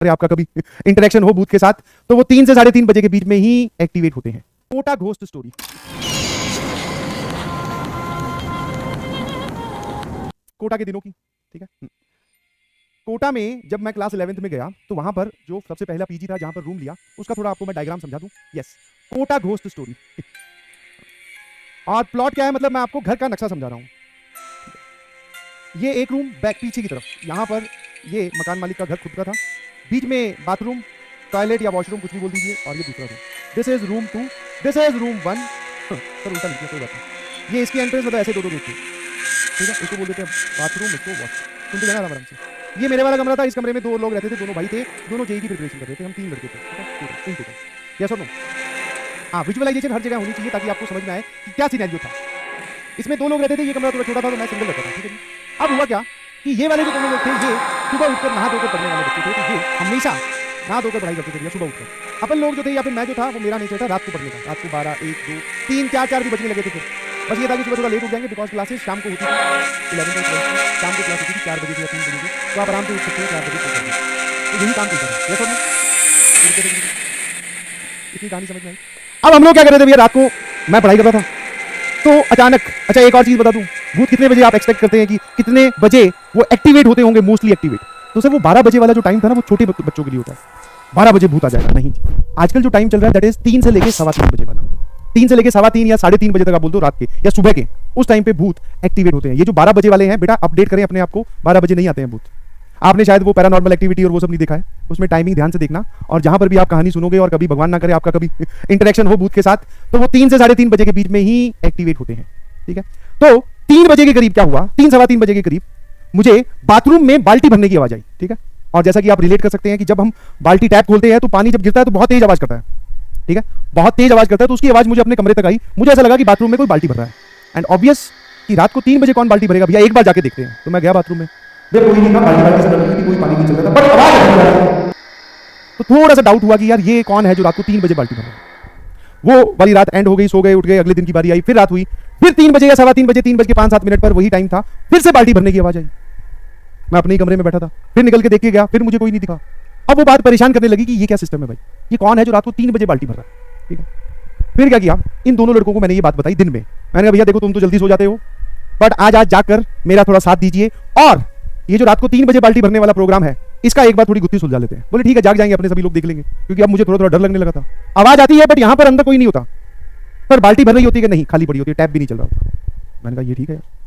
आपका कभी इंटरेक्शन हो भूत के साथ, तो वो 3 से 3:30 बजे के बीच में ही एक्टिवेट होते हैं। Kota ghost story. कोटा के दिनों की, ठीक है। कोटा में जब मैं क्लास 11th में गया तो वहां पर जो सबसे पहला पीजी था जहां पर रूम लिया, उसका थोड़ा आपको मैं डायग्राम समझा दूं। Yes, Kota ghost story. और प्लॉट क्या है, मतलब मैं आपको घर का नक्शा समझा रहा हूं। ये एक रूम बैक पीछे की तरफ, यहां पर ये मकान मालिक का घर खुद का था, बीच में बाथरूम, टॉयलेट या वॉशरूम कुछ भी बोल दीजिए, और ये दूसरा room. This is room 2, this is room 1। Sir उल्टा लिखिए, कोई बात नहीं। ये इसकी एंट्रेंस, मतलब ऐसे दो गेट थे, ठीक है। इसको बोल देते हैं बाथरूम, इसको वॉश। सुनते जाना आराम से। ये मेरे वाला कमरा था, इस कमरे में 2 लोग रहते थे, दोनों भाई थे, दोनों जेईई की प्रिपरेशन कर रहे थे। हम 3 लड़के थे, ठीक है। यस और नो? हाँ, विजुअलाइजेशन हर जगह होनी चाहिए ताकि आपको समझ में आए कि क्या सिनेरियो था। इसमें 2 लोग रहते थे, ये कमरा थोड़ा छोटा था तो मैं सिंगल रहता था, ठीक है। अब हुआ क्या कि ये वाले जो दोनों लोग थे, ये सुबह उठकर नहा धोकर पढ़ने वाले बच्चे थे, तो ये हमेशा नहा धोकर पढ़ाई करते थे सुबह उठकर। अपन लोग जो थे या फिर मैं जो था, वो मेरा नेचर था रात को पढ़ने का। रात को 12, 1, 2, 3, 4 भी बजने लगे थे। फिर बस ये था कि सुबह थोड़ा लेट उठ जाएंगे, बिकॉज क्लासेस शाम को होती थी। 11 से 12 शाम को क्लास होती थी 4 बजे से या 3 बजे से, तो आप आराम से उठ सकते हैं 4 बजे से। तो यही काम करता था। ये सब इतनी कहानी समझ में आई। अब हम लोग क्या कर रहे थे भैया, रात को मैं पढ़ाई कर रहा था, तो अचानक, अच्छा एक और चीज बता दूं, भूत कितने बजे आप एक्सपेक्ट करते हैं कि कितने बजे वो एक्टिवेट होते होंगे? मोस्टली एक्टिवेट तो सर वो 12 बजे वाला जो टाइम था ना, वो छोटे बच्चों के लिए होता है। 12 बजे भूत आ जाएगा, नहीं। आजकल जो टाइम चल रहा है दैट इज 3 से लेके 3:15 बजे वाला। 3 से लेके 3:15 या 3:30 बजे तक आप बोल दो रात के या सुबह के, उस टाइम पे भूत एक्टिवेट होते हैं। ये जो 12 बजे वाले हैं, बेटा अपडेट करें अपने आप को, 12 बजे नहीं आते हैं भूत। आपने शायद वो पैरानॉर्मल एक्टिविटी और वो सब नहीं देखा है, उसमें टाइमिंग ध्यान से देखना। और जहां पर भी आप कहानी सुनोगे और कभी भगवान ना करे आपका कभी इंटरेक्शन हो भूत के साथ, तो वो 3 से 3:30 बजे के बीच में ही एक्टिवेट होते हैं, ठीक है। तो 3 बजे के करीब क्या हुआ, 3-3:15 बजे के करीब मुझे बाथरूम में बाल्टी भरने की आवाज आई, ठीक है। और जैसा कि आप रिलेट कर सकते हैं कि जब हम बाल्टी टैप खोलते हैं तो पानी जब गिरता है तो बहुत तेज आवाज करता है, ठीक है, बहुत तेज आवाज करता है। तो उसकी आवाज मुझे अपने कमरे तक आई, मुझे ऐसा लगा कि बाथरूम में कोई बाल्टी भर रहा है। एंड ऑब्वियस कि रात को 3 बजे कौन बाल्टी भरेगा भैया, एक बार जाके देखते हैं। तो मैं गया बाथरूम में, कोई नहीं था, बाल्टी से भर रही थी, कोई पानी नहीं चल रहा था, बट आवाज आ रही थी। तो थोड़ा सा डाउट हुआ कि यार ये कौन है जो रात को 3 बजे बाल्टी भर रहा है। वो वाली रात एंड हो गई, सो गए, उठ गए, अगले दिन की बारी आई, फिर रात हुई, फिर 3 बजे या 3:15 बजे, 3:05-7 पर वही टाइम था, फिर से बाल्टी भरने की आवाज आई। मैं अपने ही कमरे में बैठा था, फिर निकल के देख के गया, फिर मुझे कोई नहीं दिखा। अब वो बात परेशान करने लगी कि ये क्या सिस्टम है भाई, ये कौन है जो रात को 3 बजे बाल्टी भर रहा है, ठीक है। फिर क्या किया, इन दोनों लड़कों को मैंने ये बात बताई दिन में। मैंने कहा भैया देखो, तुम तो जल्दी सो जाते हो, बट आज जाकर मेरा थोड़ा साथ दीजिए, और ये जो रात को 3 बजे बाल्टी भरने वाला प्रोग्राम है, इसका एक बार थोड़ी गुत्थी सुलझा लेते हैं। बोले ठीक है, जाग जाएंगे अपने, सभी लोग देख लेंगे, क्योंकि अब मुझे थोड़ा डर लगने लगा था। आवाज आती है बट यहां पर अंदर कोई नहीं होता, पर बाल्टी भर रही होती है कि नहीं, खाली पड़ी होती है, टैप भी नहीं चल रहा होता। मैंने कहा ये ठीक है यार।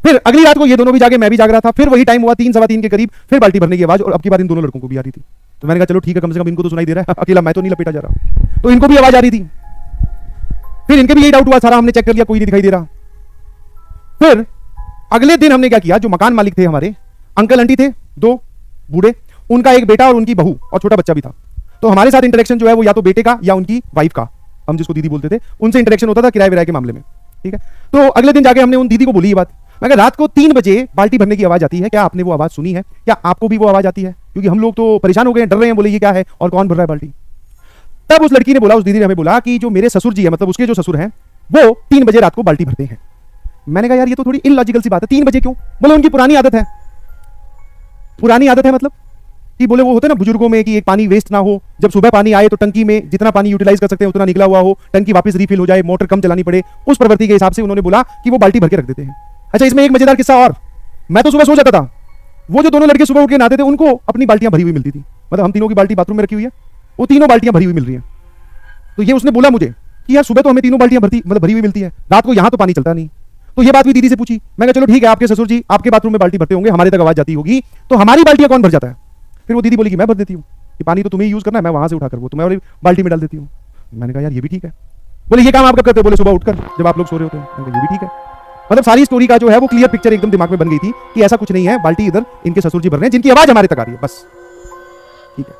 फिर अगली रात को ये दोनों भी जागे, मैं भी जाग रहा था, फिर वही टाइम हुआ 3-3:15 के करीब, फिर बाल्टी भरने की आवाज, और अब की बार इन दोनों लड़कों को भी आ रही थी। तो मैंने कहा चलो ठीक है, कम से कम इनको तो सुनाई दे रहा है, अकेला मैं तो नहीं लपेटा जा रहा। तो इनको भी आवाज आ रही थी, फिर इनके भी यही डाउट हुआ, सारा हमने चेक कर लिया, कोई नहीं दिखाई दे रहा। फिर अगले दिन हमने क्या किया, जो मकान मालिक थे हमारे, अंकल आंटी थे 2 बूढ़े, उनका एक बेटा और उनकी बहू और छोटा बच्चा भी था। तो हमारे साथ इंटरेक्शन जो है वो या तो बेटे का या उनकी वाइफ का, हम जिसको दीदी बोलते थे, उनसे इंटरेक्शन होता था किराए विराए के मामले में, ठीक है। तो अगले दिन जाके हमने उन दीदी को बोली ये बात, मैं कहा रात को 3 बजे बाल्टी भरने की आवाज आती है, क्या आपने वो आवाज सुनी है, क्या आपको भी वो आवाज आती है? क्योंकि हम लोग तो परेशान हो गए, डर रहे हैं, बोले ये क्या है और कौन भर रहा है बाल्टी। तब उस लड़की ने बोला, उस दीदी ने हमें बोला कि जो मेरे ससुर जी है, मतलब उसके जो ससुर हैं, वो 3 बजे रात को बाल्टी भरते हैं। मैंने कहा यार ये तो थोड़ी इलॉजिकल सी बात है, 3 बजे क्यों? बोले उनकी पुरानी आदत है। पुरानी आदत है मतलब कि बोले वो होते ना बुजुर्गों में कि एक पानी वेस्ट ना हो, जब सुबह पानी आए तो टंकी में जितना पानी यूटिलाइज कर सकते हैं उतना निकला हुआ हो, टंकी वापस रिफिल हो जाए, मोटर कम चलानी पड़े, उस प्रवृत्ति के हिसाब से उन्होंने बोला कि वो बाल्टी भर के रख देते हैं। अच्छा, इसमें एक मजेदार किस्सा और, मैं तो सुबह सो जाता था, वो जो दोनों लड़के सुबह उठ के नहाते थे उनको अपनी बाल्टियां भरी हुई मिलती थी, मतलब हम तीनों की बाल्टी बाथरूम में रखी हुई है, वो तीनों बाल्टियां भरी हुई मिल रही है। तो ये उसने बोला मुझे कि यार सुबह तो हमें तीनों बाल्टियां भरी हुई मिलती है, रात को यहां तो पानी चलता नहीं। तो ये बात भी दीदी से पूछी, मैं कहा चलो ठीक है, आपके ससुर जी आपके बाथरूम में बाल्टी भरते होंगे, हमारे तक आवाज जाती होगी, तो हमारी बाल्टियां कौन भर जाता है? फिर वो दीदी बोली कि मैं भर देती हूँ, कि पानी तो तुम्हें यूज करना है, मैं वहां से उठाकर वो तुम्हें वाली बाल्टी में डाल देती हूँ। मैंने कहा यार ये भी ठीक है। बोले ये काम आप कब करते हो? बोले सुबह उठकर जब आप लोग सो रहे होते हैं। मैंने कहा ये भी ठीक है। मतलब सारी स्टोरी का जो है वो क्लियर पिक्चर एकदम दिमाग में बन गई थी कि ऐसा कुछ नहीं है, बाल्टी इधर इनके ससुर जी भर रहे हैं, जिनकी आवाज हमारे तक आ रही है, बस ठीक है।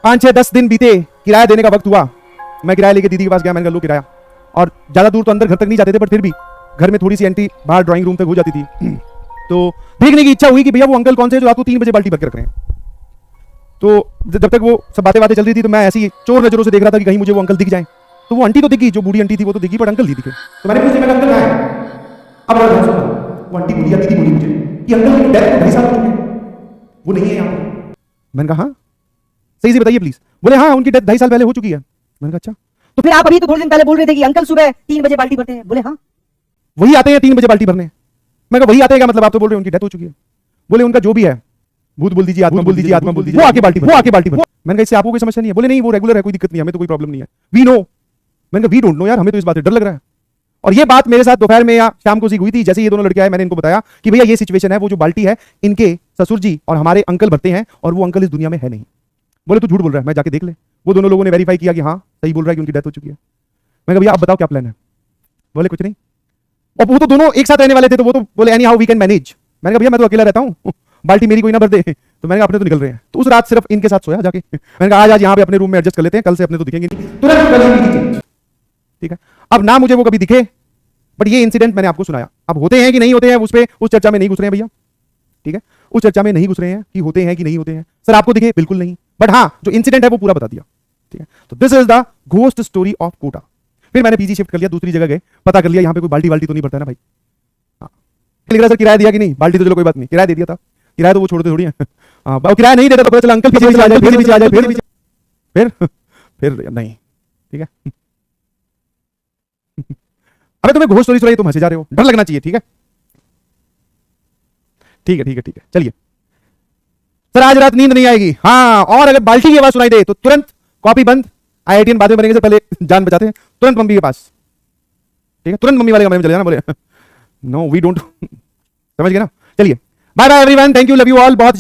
5-6-10 दिन बीते, किराया देने का वक्त हुआ, मैं किराया लेके दीदी के पास गया, मैंने कहा लो किराया। और ज्यादा दूर तो अंदर घर तक नहीं जाते थे, पर फिर भी घर में थोड़ी सी एंट्री बाहर ड्राइंग रूम तक हो जाती थी। तो देखने की इच्छा हुई कि भैया वो अंकल कौन से जो रात को 3 बजे बाल्टी भर के रख रहे हैं। तो जब तक वो सब बातें चल रही थी तो मैं ऐसी चोर नजरों से देख रहा था कि कहीं मुझे वो अंकल दिख जाए। तो वो आंटी तो दिखी, जो बूढ़ी आंटी थी वो तो दिखी, पर अंकल नहीं दिखे। तो मैंने पूछा अंकल कहाँ है? अब वो आंटी बोली, दीदी बोली मुझे कि अंकल की डेथ भाई साहब वो नहीं है यहाँ पे। मैंने कहा हाँ, सही से बताइए प्लीज। बोले हाँ उनकी डेथ 2.5 साल पहले हो चुकी है। मैंने कहा अच्छा, तो फिर आप अभी तो थोड़े दिन पहले बोल रहे थे कि अंकल सुबह 3 बजे बाल्टी भरते हैं। बोले हाँ। वही आते हैं 3 बजे बाल्टी भरने। मैं कहा वही आते हैं क्या मतलब, आप तो बोल रहे हो उनकी डेथ हो चुकी है। बोले उनका जो भी है, भूत बोल दीजिए, आत्मा बोल दीजिए, आत्मा बोल दीजिए, वो आके बाल्टी भर। मैंने कहा इससे आपको कोई समस्या नहीं है। बोले नहीं वो रेगुलर है, कोई दिक्कत नहीं है, हमें तो कोई प्रॉब्लम नहीं है, वी नो। मैंने कहा वी डोंट नो यार, हमें तो इस बात से डर लग रहा है। और ये बात मेरे साथ दोपहर में या शाम को सी हुई थी। जैसे ये दोनों लड़के आए मैंने इनको बताया कि भैया ये सिचुएशन है, वो जो बाल्टी है इनके ससुर जी और हमारे अंकल भरते हैं और वो अंकल इस दुनिया में है नहीं। बोले तू झूठ बोल रहा है, मैं जाके देख ले। वो दोनों लोगों ने वेरीफाई किया कि हाँ सही बोल रहा है कि उनकी डेथ हो चुकी है। मैं कहा भैया आप बताओ क्या प्लान है। बोले कुछ नहीं। और वो तो दोनों एक साथ रहने वाले थे, तो वो तो बोले anyhow we can manage. मैंने कहा भैया मैं तो अकेला रहता हूँ, बाल्टी मेरी कोई ना भर दे। तो मैंने कहा अपने तो निकल रहे हैं। तो उस रात सिर्फ इनके साथ सोया जाके। मैंने कहा आज यहाँ पे अपने रूम में एडजस्ट कर लेते हैं, कल से अपने तो दिखेंगे नहीं। तुरंत कल ही दिखे। ठीक है, अब ना मुझे वो कभी दिखे, बट ये इंसिडेंट मैंने आपको सुनाया। अब होते हैं कि नहीं होते हैं उस पे उस चर्चा में नहीं घुस रहे हैं भैया। ठीक है, उस चर्चा में नहीं घुस रहे हैं कि होते हैं कि नहीं होते हैं। सर आपको दिखे बिल्कुल नहीं, बट हाँ जो इंसिडेंट है वो पूरा बता दिया। ठीक है, तो this is the ghost story of Kota. फिर मैंने पीजी शिफ्ट कर लिया, दूसरी जगह गए, पता कर लिया यहाँ पे कोई बाल्टी तो नहीं भरता है ना भाई। हाँ लिख रहा सर किराया दिया कि नहीं, बाल्टी तो चलो कोई बात नहीं, किराया दे दिया था, किराया तो वो छोड़ते थोड़ी है। हाँ किराया नहीं देता तो पता चला अंकल पीछे आ जाए, फिर आ जाए, फिर नहीं। ठीक है, अबे तुम्हें घोस्ट स्टोरी सुनाई तुम हंसे जा रहे हो, डर लगना चाहिए। ठीक है ठीक है ठीक है ठीक है, चलिए सर आज रात नींद नहीं आएगी। हाँ और अगर बाल्टी की आवाज सुनाई दे तो तुरंत कॉपी बंद, आईआईटीएन बाद में बनेंगे से पहले जान बचाते हैं, तुरंत मम्मी के पास। ठीक है, तुरंत मम्मी वाले कमरे में चले जाना। बोले नो वी डोंट, समझ गए ना। चलिए bye bye everyone, thank you, love you all. बहुत